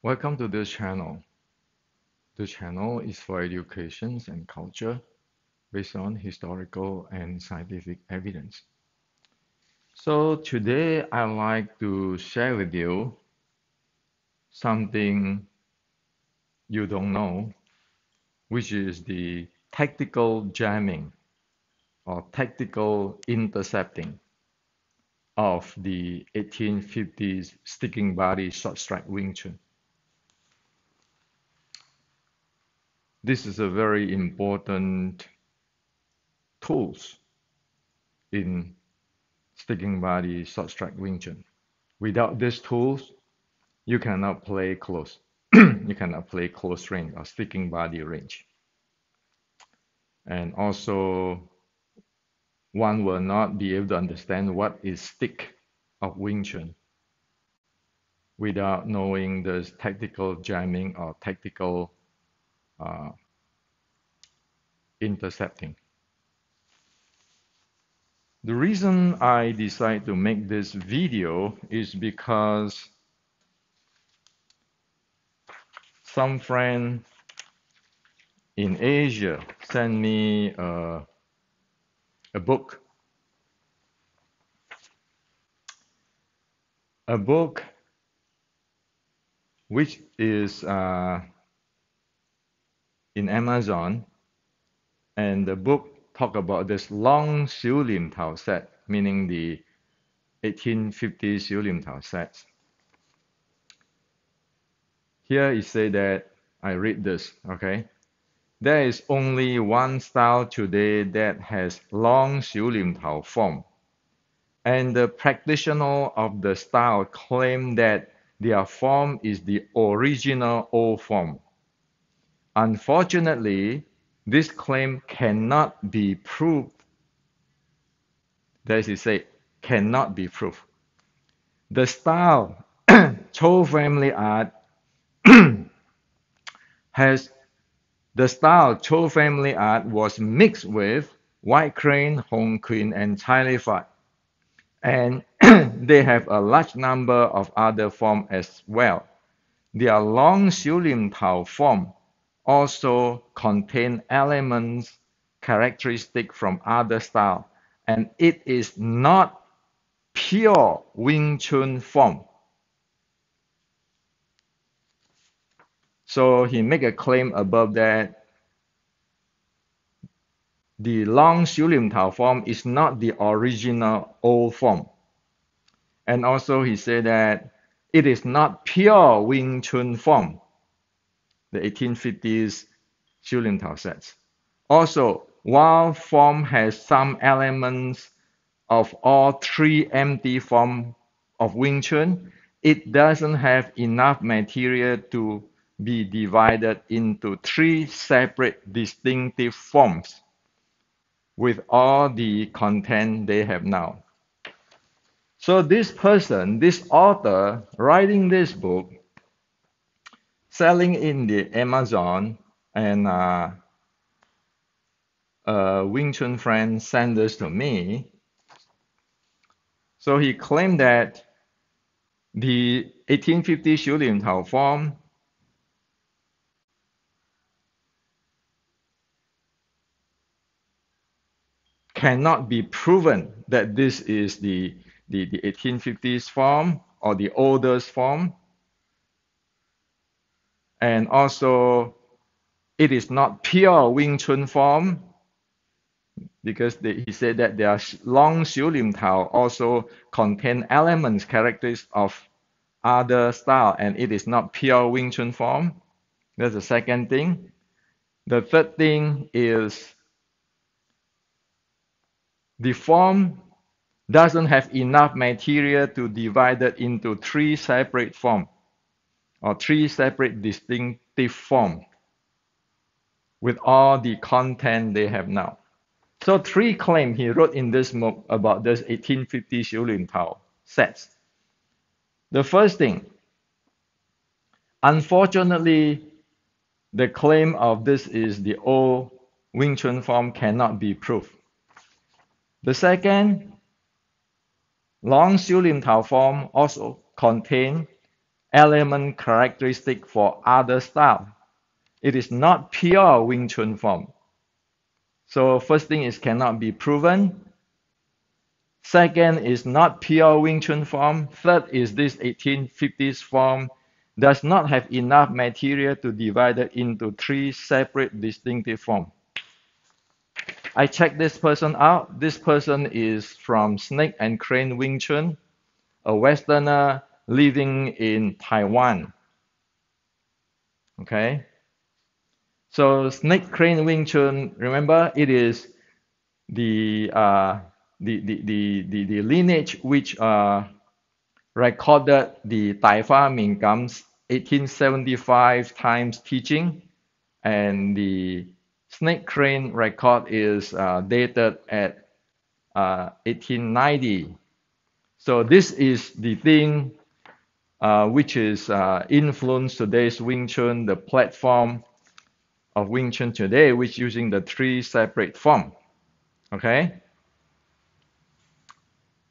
Welcome to this channel. The channel is for education and culture based on historical and scientific evidence. So today I'd like to share with you something you don't know, which is the tactical jamming or tactical intercepting of the 1850s sticking body short strike Wing Chun. This is a very important tools in sticking body short strike Wing Chun. Without these tools, you cannot play close. You cannot play close range or sticking body range. And also, one will not be able to understand what is stick of Wing Chun without knowing the tactical jamming or tactical uh, intercepting. The reason I decided to make this video is because some friend in Asia sent me a book which is in Amazon, and the book talk about this long Xiu Lim Tao set, meaning the 1850 Xiu Lim Tao sets. Here it say that, I read this, okay? There is only one style today that has long Xiu Lim Tao form, and the practitioner of the style claim that their form is the original old form. Unfortunately, this claim cannot be proved. That is to say, cannot be proved. The style Chou family art was mixed with White Crane, Hong Queen, and Chile Fat, and they have a large number of other forms as well. Their long Xiu Lim Tao form also contain elements characteristic from other styles, and it is not pure Wing Chun form. So he make a claim above that the long Xiu Lim Tao form is not the original old form. And also he said that it is not pure Wing Chun form, the 1850s Xiu Lim Tao sets. Also, while form has some elements of all three empty forms of Wing Chun, it doesn't have enough material to be divided into three separate distinctive forms with all the content they have now. So this person, this author, writing this book, selling in the Amazon, and a Wing Chun friend sent this to me. So he claimed that the 1850 Xiu Lim Tao form cannot be proven that this is the 1850s form or the oldest form. And also, it is not pure Wing Chun form, because he said that their long Xiu Lim Tao also contain elements, characteristics of other style, and it is not pure Wing Chun form. That's the second thing. The third thing is the form doesn't have enough material to divide it into three separate forms or three separate distinctive forms with all the content they have now. So three claims he wrote in this book about this 1850 Xiu Lim Tao sets. The first thing, unfortunately, the claim of this is the old Wing Chun form cannot be proved. The second, long Xiu Lim Tao form also contain element characteristic for other style. It is not pure Wing Chun form. So first thing is cannot be proven. Second is not pure Wing Chun form. Third is this 1850s form does not have enough material to divide it into three separate distinctive forms. I checked this person out. This person is from Snake and Crane Wing Chun, a Westerner living in Taiwan. Okay. So Snake Crane Wing Chun, remember, it is the lineage which recorded the Tai Fa Ming Gam's 1875 times teaching, and the Snake Crane record is dated at 1890. So this is the thing which is influenced today's Wing Chun, the platform of Wing Chun today, which using the three separate form. Okay.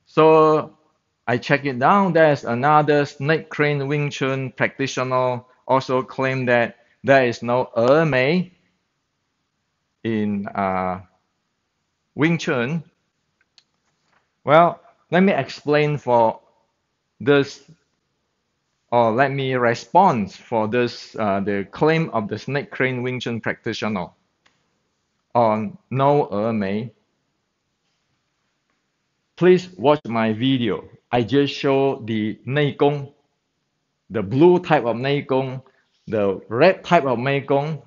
So I check it down. There's another Snake Crane Wing Chun practitioner also claim that there is no Mei in Wing Chun. Well, let me explain for this, or let me respond for this, the claim of the Snake Crane Wing Chun practitioner on no Mei. Please watch my video. I just show the Nei Gong, the blue type of Nei Gong, the red type of Nei Gong,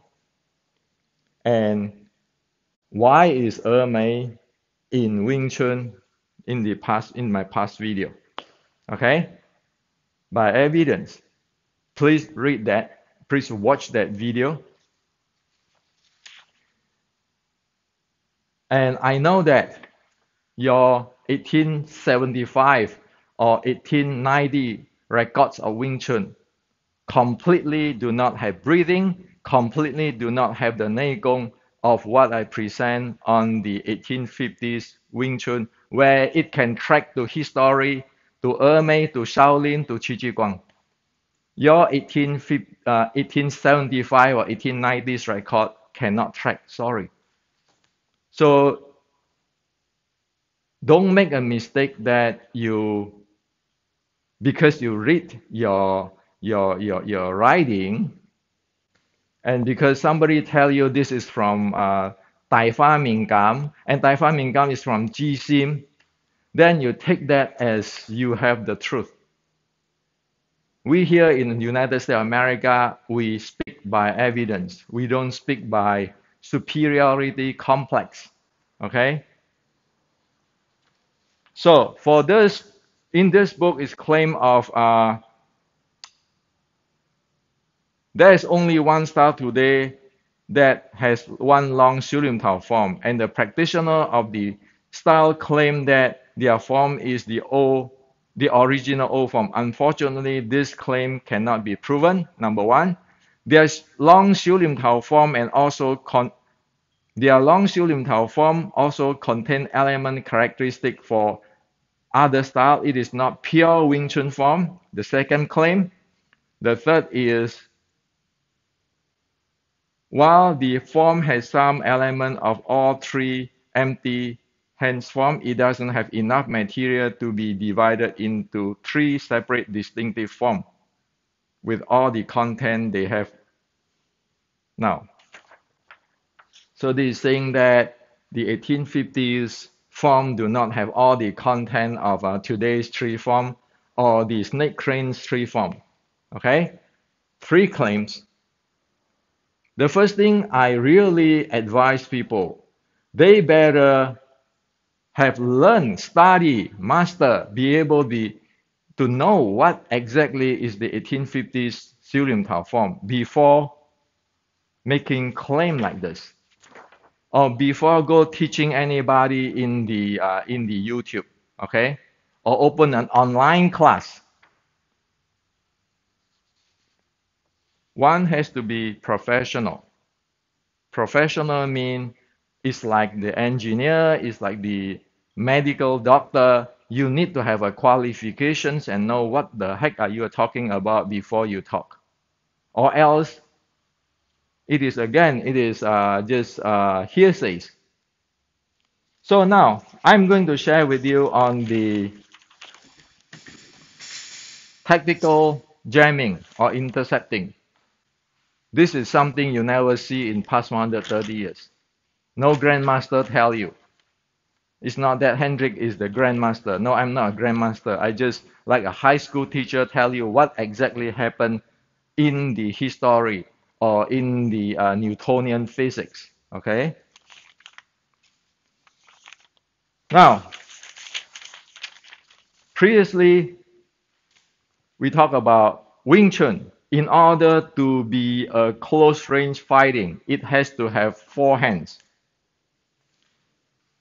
and why is Mei in Wing Chun in my past video. Okay? By evidence. Please read that. Please watch that video. And I know that your 1875 or 1890 records of Wing Chun completely do not have breathing, completely do not have the Nei Gong of what I present on the 1850s Wing Chun, where it can track to history, to Mei, to Shaolin, to Qi Ji Guang. Your 1875 or 1890s record cannot track, sorry. So don't make a mistake that because you read your writing, and because somebody tell you this is from Tai Fa Ming Gam, and Tai Fa Ming Gam is from Ji Sim, then you take that as you have the truth. We here in the United States of America, we speak by evidence. We don't speak by superiority complex. Okay? So for this, in this book is claim of there is only one style today that has one long Xiulim Tao form, and the practitioner of the style claim that their form is the original old form. Unfortunately, this claim cannot be proven. Number one, there's long Xiulim Tao form and also their long Xiulim Tao form also contain element characteristic for other style. It is not pure Wing Chun form. The second claim. The third is while the form has some element of all three empty hands form, it doesn't have enough material to be divided into three separate distinctive forms with all the content they have now. So this is saying that the 1850s form do not have all the content of today's three form or the Snake Crane's three form. Okay? Three claims. The first thing I really advise people, they better have learned, study, master, be able to know what exactly is the 1850s Xiulim Tao form before making claim like this, or before go teaching anybody in the YouTube, okay, or open an online class. One has to be professional. Professional means it's like the engineer, it's like the medical doctor. you need to have a qualifications and know what the heck are you talking about before you talk. Or else it is just hearsays. So now I'm going to share with you on the tactical jamming or intercepting. This is something you never see in past 130 years. No grandmaster tell you. It's not that Hendrik is the grandmaster. No, I'm not a grandmaster. I just, like a high school teacher, tell you what exactly happened in the history or in the Newtonian physics. Okay? Now, previously, we talked about Wing Chun. In order to be a close range fighting, it has to have four hands.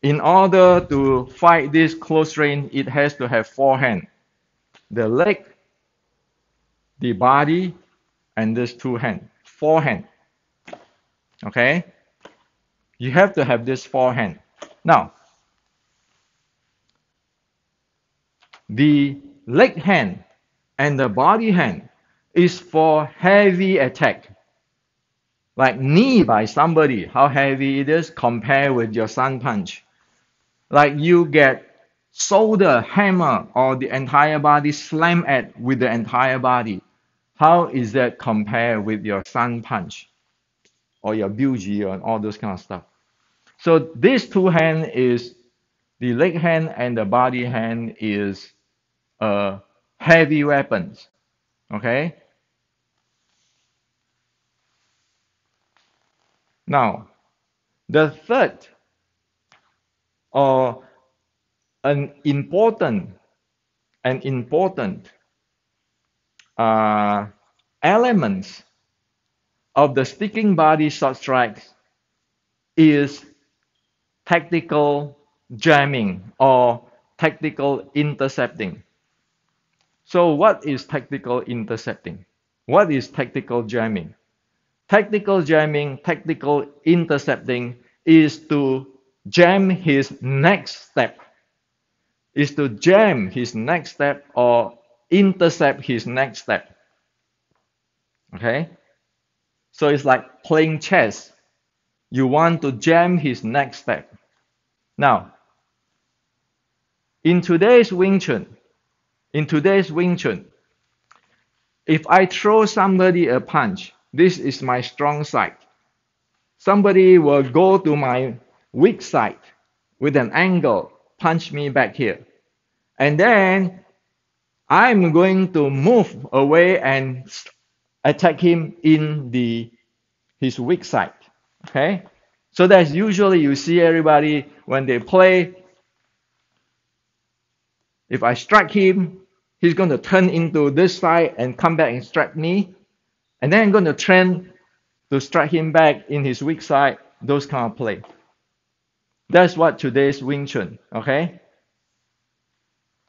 In order to fight this close range, it has to have four hands. The leg, the body, and these two hands. Four hands. Okay? You have to have this four hands. Now, the leg hand and the body hand is for heavy attack. Like knee by somebody, how heavy it is compared with your sun punch. Like you get shoulder hammer or the entire body slam at with the entire body. How is that compared with your sun punch or your buji and all those kind of stuff? So these two hands is the leg hand and the body hand is heavy weapons. Okay. Now, the third or an important elements of the sticking body short strikes is tactical jamming or tactical intercepting. So what is tactical intercepting? What is tactical jamming? Tactical jamming, tactical intercepting is to jam his next step. Is to jam his next step or intercept his next step. Okay? So it's like playing chess. You want to jam his next step. Now, in today's Wing Chun, if I throw somebody a punch, this is my strong side. Somebody will go to my weak side with an angle, punch me back here. And then I'm going to move away and attack him in his weak side. Okay? So that's usually you see everybody when they play. If I strike him, he's going to turn into this side and come back and strike me. And then I'm going to turn to strike him back in his weak side. Those kind of play. That's what today's Wing Chun. Okay?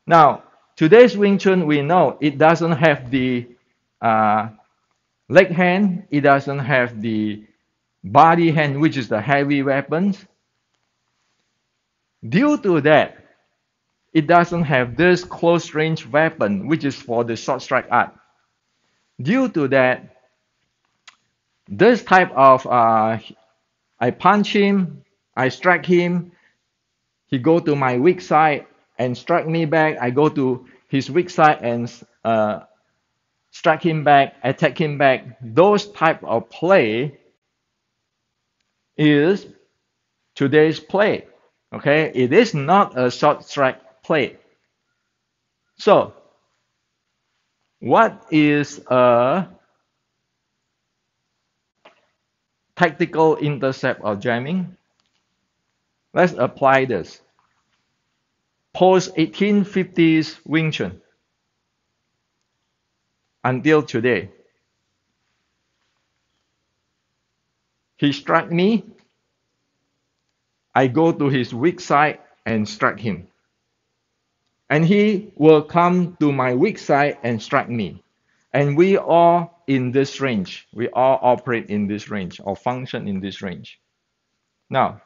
Now, today's Wing Chun, we know it doesn't have the leg hand. It doesn't have the body hand, which is the heavy weapons. Due to that, it doesn't have this close range weapon, which is for the short strike art. Due to that, this type of, I punch him, I strike him, he go to my weak side and strike me back, I go to his weak side and strike him back, attack him back. Those type of play is today's play. Okay, it is not a short strike play. So, what is a tactical intercept or jamming? Let's apply this. Post 1850s Wing Chun until today. He struck me, I go to his weak side and strike him. And he will come to my weak side and strike me. And we all in this range. We all operate in this range or function in this range. Now,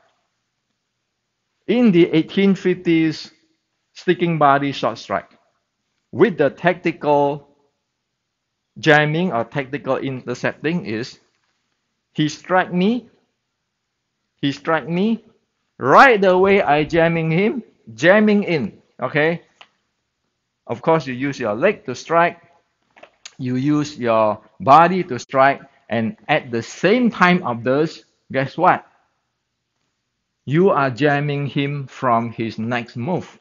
in the 1850s sticking body short strike. With the tactical jamming or tactical intercepting is he strike me, right away I jamming him, jamming in. Okay. Of course, you use your leg to strike, you use your body to strike, and at the same time of this, guess what? You are jamming him from his next move.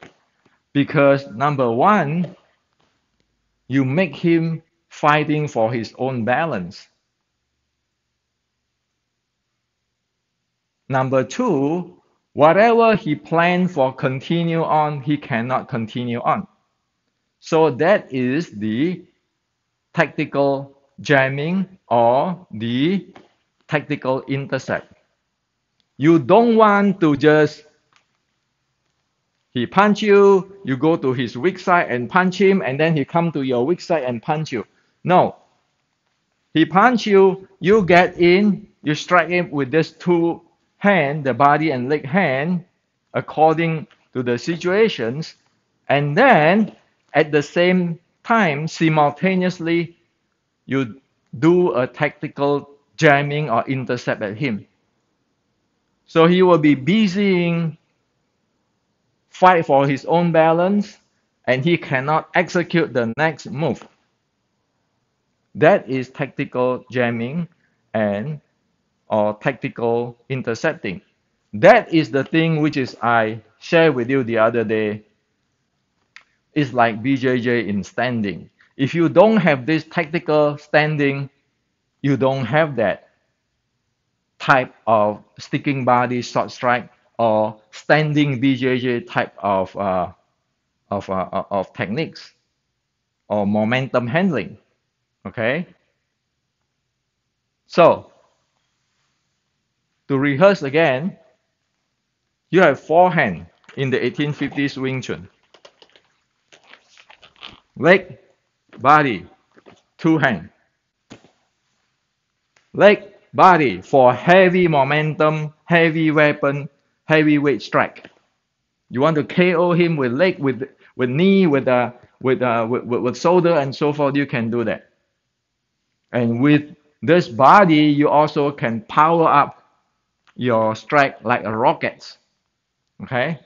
Because number one, you make him fighting for his own balance. Number two, whatever he planned for continue on, he cannot continue on. So that is the tactical jamming or the tactical intercept. You don't want to just, he punch you, you go to his weak side and punch him, and then he come to your weak side and punch you. No. He punch you, you get in, you strike him with this two hand, the body and leg hand, according to the situations, and then at the same time, simultaneously, you do a tactical jamming or intercept at him. So he will be busy fight for his own balance, and he cannot execute the next move. That is tactical jamming and or tactical intercepting. That is the thing which is I shared with you the other day. It's like BJJ in standing. If you don't have this tactical standing, you don't have that type of sticking body short strike or standing BJJ type of techniques or momentum handling. Okay? So, to rehearse again, you have four hands in the 1850s Wing Chun. Leg, body, two hands. Leg, body for heavy momentum, heavy weapon, heavyweight strike. You want to KO him with leg, with knee, with shoulder, and so forth. You can do that. And with this body, you also can power up your strike like a rocket. Okay.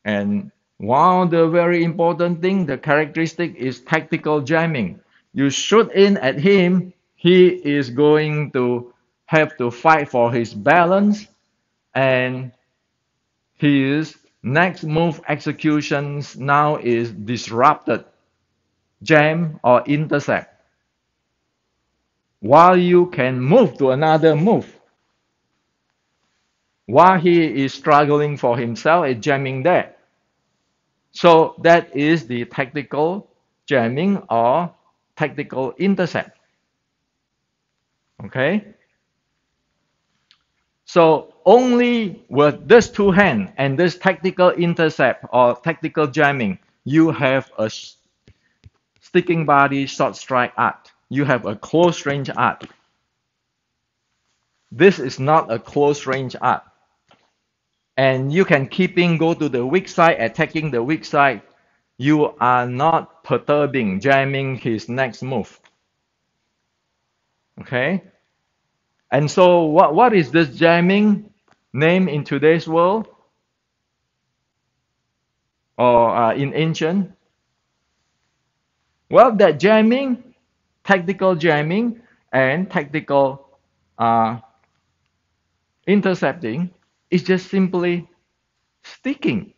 And one of the very important thing, the characteristic is tactical jamming. You shoot in at him, he is going to have to fight for his balance, and his next move executions now is disrupted, jam or intercept. While you can move to another move, while he is struggling for himself, is jamming there. So that is the tactical jamming or tactical intercept. Okay? So only with this two hands and this tactical intercept or tactical jamming, you have a sticking body short strike art. You have a close range art. This is not a close range art. And you can go to the weak side, attacking the weak side. You are not perturbing, jamming his next move. Okay? And so what is this jamming name in today's world? Or in ancient? Well, that jamming, tactical jamming and tactical intercepting is just simply sticking.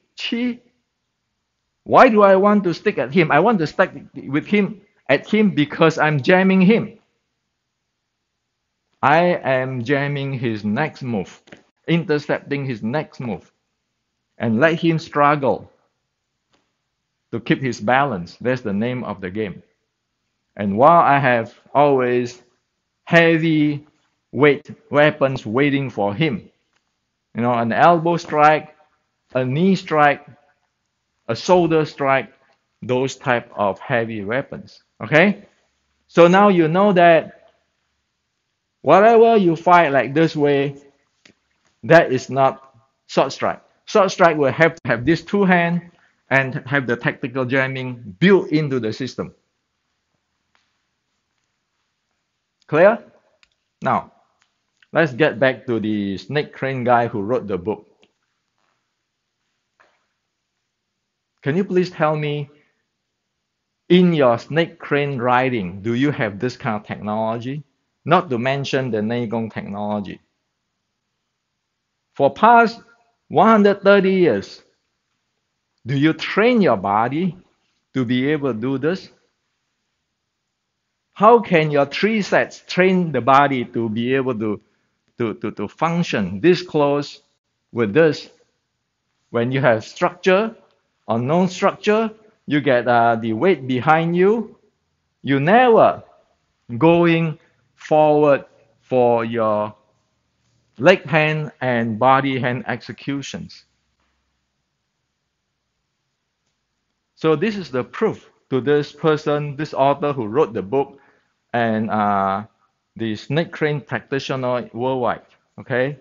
Why do I want to stick at him? I want to stick with him at him because I'm jamming him. I am jamming his next move, intercepting his next move, and let him struggle to keep his balance. That's the name of the game. And while I have always heavy weight weapons waiting for him, an elbow strike, a knee strike, a shoulder strike, those type of heavy weapons. Okay? So now you know that whatever you fight like this way, that is not short strike. Short strike will have to have these two hands and have the tactical jamming built into the system. Clear? Now, let's get back to the snake crane guy who wrote the book. Can you please tell me, in your snake crane riding, do you have this kind of technology? Not to mention the Neigong technology. For past 130 years, do you train your body to be able to do this? How can your 3 sets train the body to be able to function this close with this? When you have structure or no structure, you get the weight behind you. You never going forward for your leg hand and body hand executions. So this is the proof to this person, this author who wrote the book, and the snake crane practitioner worldwide. Okay,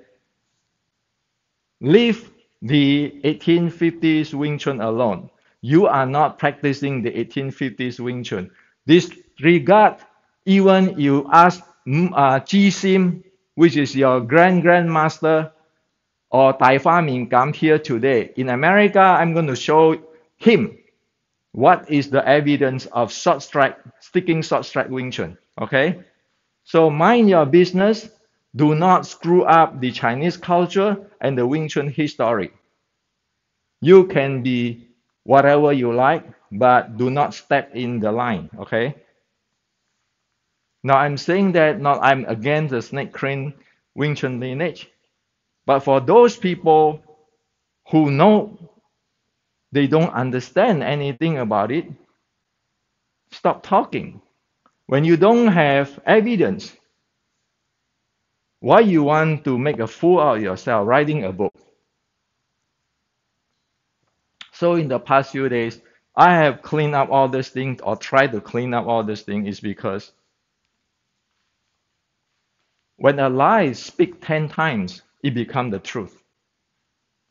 leave the 1850s Wing Chun alone. You are not practicing the 1850s Wing Chun. Disregard, even you ask Ji Sim, which is your grandmaster, or Tai Fa Min come here today. In America, I'm going to show him what is the evidence of sticking short strike Wing Chun. Okay? So mind your business. Do not screw up the Chinese culture and the Wing Chun history. You can be whatever you like, but do not step in the line. Okay? Now I'm saying that not I'm against the snake crane Wing Chun lineage. But for those people who know they don't understand anything about it, stop talking. When you don't have evidence, why you want to make a fool out of yourself writing a book? So in the past few days, I have cleaned up all these things, or tried to clean up all these things, is because when a lie speaks 10 times, it becomes the truth.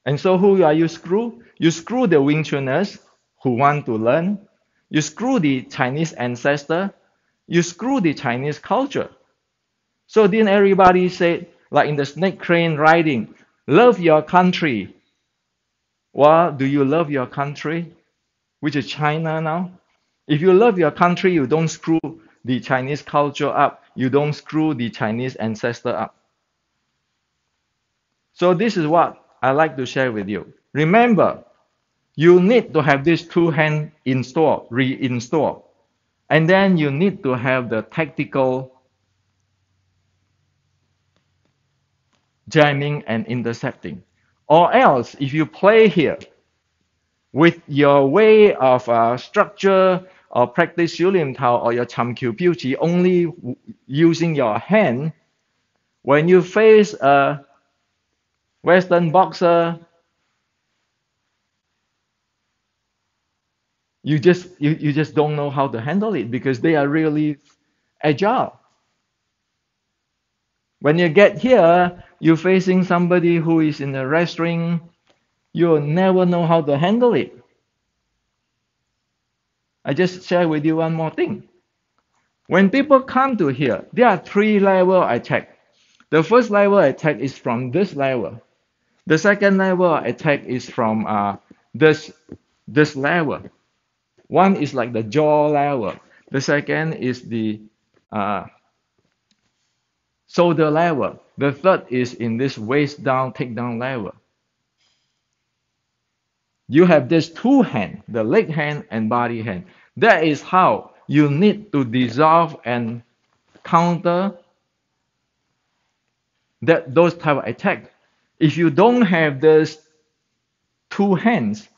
And so who are you screw? You screw the Wing Chuners who want to learn. You screw the Chinese ancestor. You screw the Chinese culture. So didn't everybody say, like in the snake crane riding, love your country? Well, do you love your country, which is China now? If you love your country, you don't screw the Chinese culture up. You don't screw the Chinese ancestor up. So this is what I like to share with you. Remember, you need to have these two hands installed, reinstalled. And then you need to have the tactical jamming and intercepting. Or else, if you play here with your way of structure or practice 小念頭 or your 尋橋標誌 only using your hand, when you face a Western boxer, you just don't know how to handle it because they are really agile. When you get here, you're facing somebody who is in a wrestling, you'll never know how to handle it. I just share with you one more thing. When people come to here, there are 3 level attack. The first level attack is from this level. The second level attack is from this level. One is like the jaw level. The second is the shoulder level. The third is in this waist down, takedown level. You have these 2 hands, the leg hand and body hand. That is how you need to dissolve and counter those type of attack. If you don't have these 2 hands,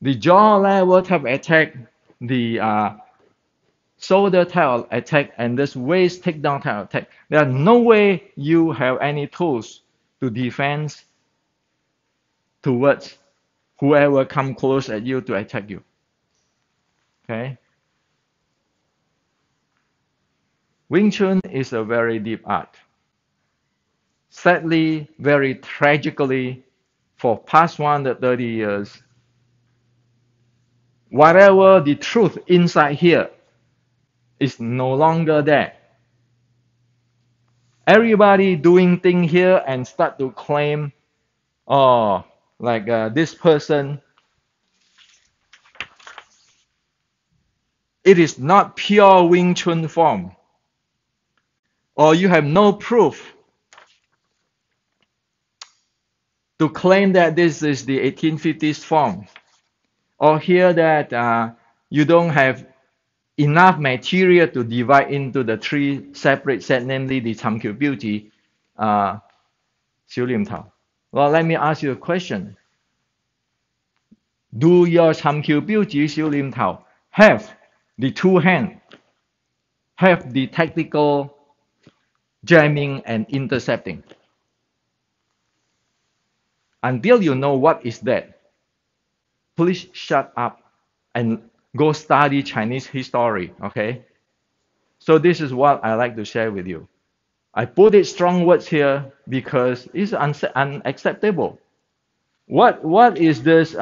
the jaw level type attack, the shoulder type attack, and this waist takedown type attack, there are no way you have any tools to defend towards whoever come close at you to attack you. Okay? Wing Chun is a very deep art. Sadly, very tragically, for past 130 years, whatever the truth inside here is no longer there. Everybody doing thing here and start to claim, oh, like this person, it is not pure Wing Chun form, or you have no proof to claim that this is the 1850s form, or here that you don't have enough material to divide into the three separate sets, namely the 尋橋標誌, 小念頭. Well, let me ask you a question. Do your 尋橋標誌小念頭 have the two hands, have the tactical jamming and intercepting? Until you know what is that, please shut up and go study Chinese history, okay? So this is what I like to share with you. I put it strong words here because it's unacceptable. What is this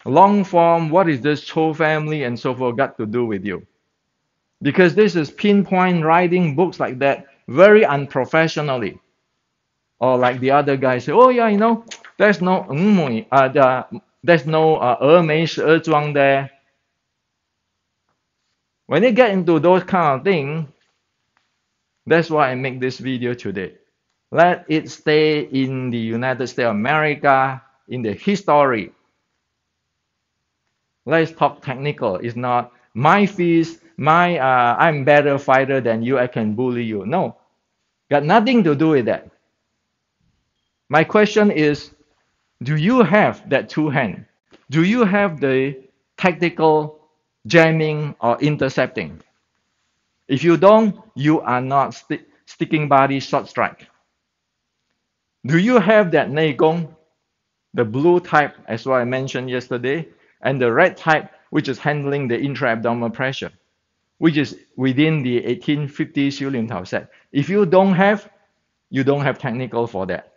long form, what is this Cho family and so forth got to do with you? Because this is pinpoint writing books like that very unprofessionally. Or like the other guy say, oh yeah, you know, there's no 峨眉十二庄 there. When you get into those kind of things, that's why I make this video today. Let it stay in the United States of America, in the history. Let's talk technical. It's not my feast, I'm better fighter than you, I can bully you. No, got nothing to do with that. My question is, do you have that two hand? Do you have the tactical jamming or intercepting? If you don't, you are not sticking body short strike. Do you have that 内功, the blue type, as what I mentioned yesterday, and the red type, which is handling the intra-abdominal pressure, which is within the 1850 Xiu Lim Tao set? If you don't have, you don't have technical for that.